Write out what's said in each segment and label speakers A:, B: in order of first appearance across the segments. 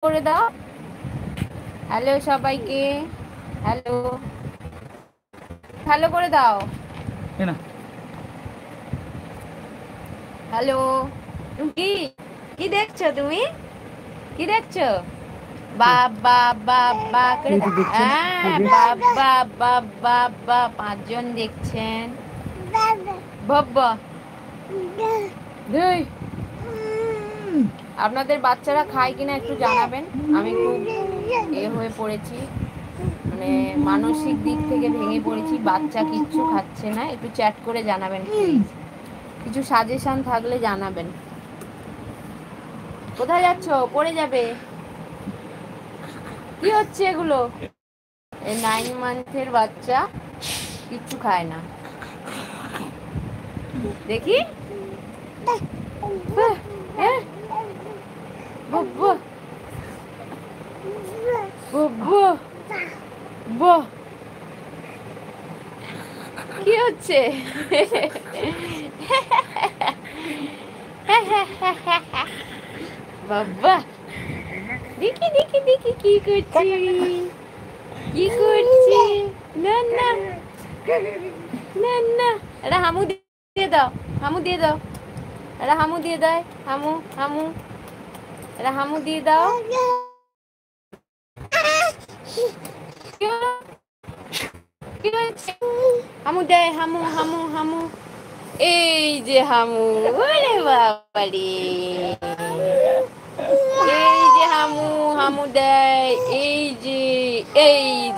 A: করে দাও। হ্যালো সবাইকে, হ্যালো হ্যালো করে দাও।
B: না
A: হ্যালো, তুমি কি কি দেখছো? তুমি কি দেখছো? বাবা বাবা করে দাও। হ্যাঁ, বাবা বাবা বাবা, 5 জন দেখছেন। বাবা দুই। আপনাদের বাচ্চারা খায় কিনা একটু জানাবেন। আমি খুব হয়ে পড়েছি, মানে মানসিক দিক থেকে ভেঙে পড়েছি। বাচ্চা কিচ্ছু খাচ্ছে না, একটু চ্যাট করে জানাবেন প্লিজ। কিছু সাজেশন থাকলে জানাবেন। কোথায় যাচ্ছ? পড়ে যাবে। কি হচ্ছে এগুলো? এই 9 মান্থের বাচ্চা কিচ্ছু খায় না। দেখি কি হচ্ছে? বাবা দেখি দেখি দেখি কি করছি, কি করছি। না না না না, এটা হামু দিয়ে দাও, হামু দিয়ে দাও, এটা হামু দিয়ে দেয়। হামু হামু, এটা হামু দিয়ে দাও। হামু দেয়, হামু হামু হামু। এই যে হামু, ওরে বাবারে, এই যে হামু, হামু দেয়। এই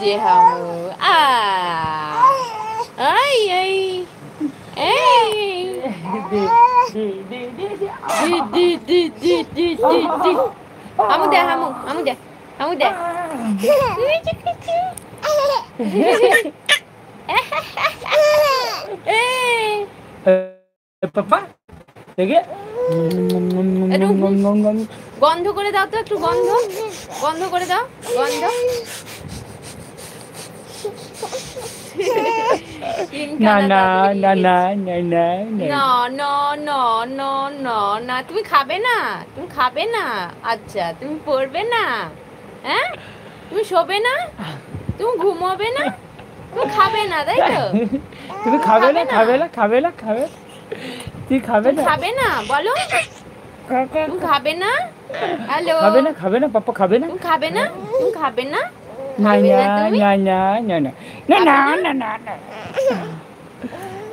A: যে হামু। আই এই হামু দে, হামু হামু দে, হামু দে।
B: পাপা দেখে
A: গন্ধ করে দাও তো, একটু গন্ধ গন্ধ করে দাও, গন্ধ।
B: না না না না না না
A: না না না না না না, তুমি খাবে না? তুমি খাবে না? আচ্ছা, তুমি পড়বে না? হ্যাঁ, তুমি শোবে না? তুমি ঘুমোবে না? তুমি খাবে না, তাই তো?
B: তুমি খাবে না, খাবে না, খাবে না, খাবে, তুই খাবে না,
A: খাবে না বলো? তুমি খাবে না? হ্যালো,
B: খাবে না, খাবে না, পাপা খাবে না,
A: তুমি খাবে না? তুমি খাবে না?
B: না
A: খাবে
B: না
A: না তুমি?
B: না না না না না না না না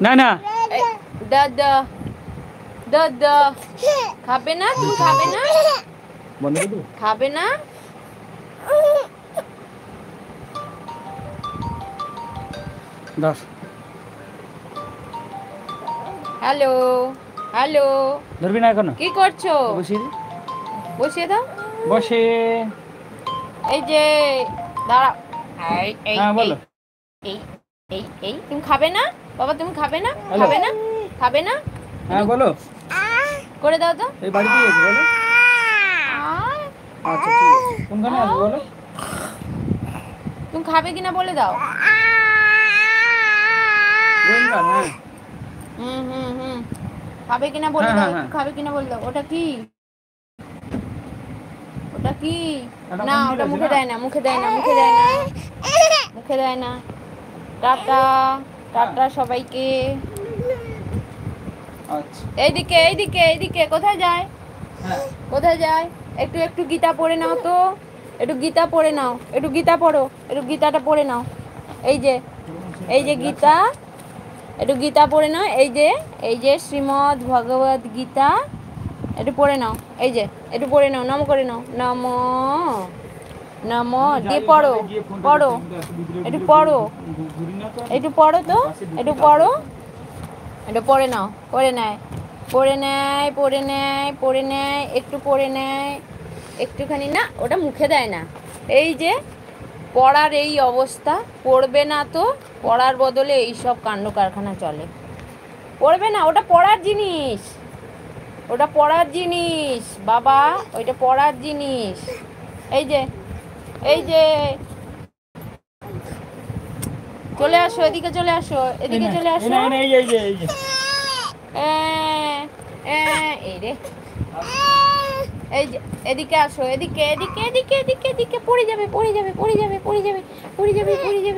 B: না না
A: দাদা দাদা, খাবে না? তুমি খাবে না?
B: বন্ধ করে দেবো,
A: খাবে না?
B: দশ।
A: হ্যালো হ্যালো,
B: ধরবি না এখনো?
A: কি করছো?
B: বসিয়ে দে,
A: বসিয়ে দাও।
B: বসে।
A: এই যে দাঁড়াও। এই এই
B: হ্যাঁ বলো।
A: এই এই এই, তুমি খাবে না? বাবা তুমি খাবে না?
B: হ্যালো।
A: খাবে না? খাবে না?
B: হ্যাঁ বলো।
A: করে দাও তো।
B: এই বাড়িতে গেছে বলো। আচ্ছা ঠিক আছে, কোনখানে আসবে বলো।
A: তুমি খাবে কিনা বলে দাও।
B: গোয়েন্দা, হ্যাঁ
A: হুম হুম হুম, খাবে কিনা বলে
B: হ্যাঁ,
A: দাও,
B: হ্যাঁ,
A: একটু খাবে কিনা বলে দাও। ওটা কি? ওটা কি?
B: ওটা
A: না,
B: মন্দির
A: ওটা
B: আছে
A: মুখে
B: না?
A: দেয় না, মুখে দেয় না, মুখে দেয় না, মুখে দেয় না। টাটা টাটা সবাইকে।
B: আচ্ছা
A: এইদিকে এইদিকে এইদিকে, কোথায় যায়?
B: হ্যাঁ
A: কোথায় যায়? একটু একটু গীতা পড়ে নাও তো, একটু গীতা পড়ে নাও, একটু গীতা পড়ো, একটু গীতাটা পড়ে নাও। এই যে এই যে গীতা, একটু গীতা পড়ে নাও। এই যে শ্রীমদ্ ভগবত গীতা, একটু পড়ে নাও। এই যে একটু পড়ে নাও, নম করে নাও। নম নম দিয়ে পড়ো, পড়ো, একটু পড়ো, একটু পড়ো তো, একটু পড়ো, একটু পড়ে নাও। পড়ে নেয়, পড়ে নেয়, পড়ে নেয়, পড়ে নেয়, একটু পড়ে নেয়, একটুখানি। না, ওটা মুখে দেয় না। এই যে পড়ার এই অবস্থা, পড়বে না তো পড়ার বদলে এইসব কাণ্ড কারখানা চলে। পড়বে না, ওটা পড়ার জিনিস, ওটা পড়ার জিনিস বাবা, ওইটা পড়ার জিনিস। এই যে এই যে, চলে আসো এদিকে, চলে আসো এদিকে, চলে আসো। এই রে, এই যে এদিকে আসো, এদিকে এদিকে এদিকে এদিকে এদিকে, পড়ে যাবে পড়ে যাবে পড়ে যাবে পড়ে যাবে পড়ে যাবে পড়ে যাবে।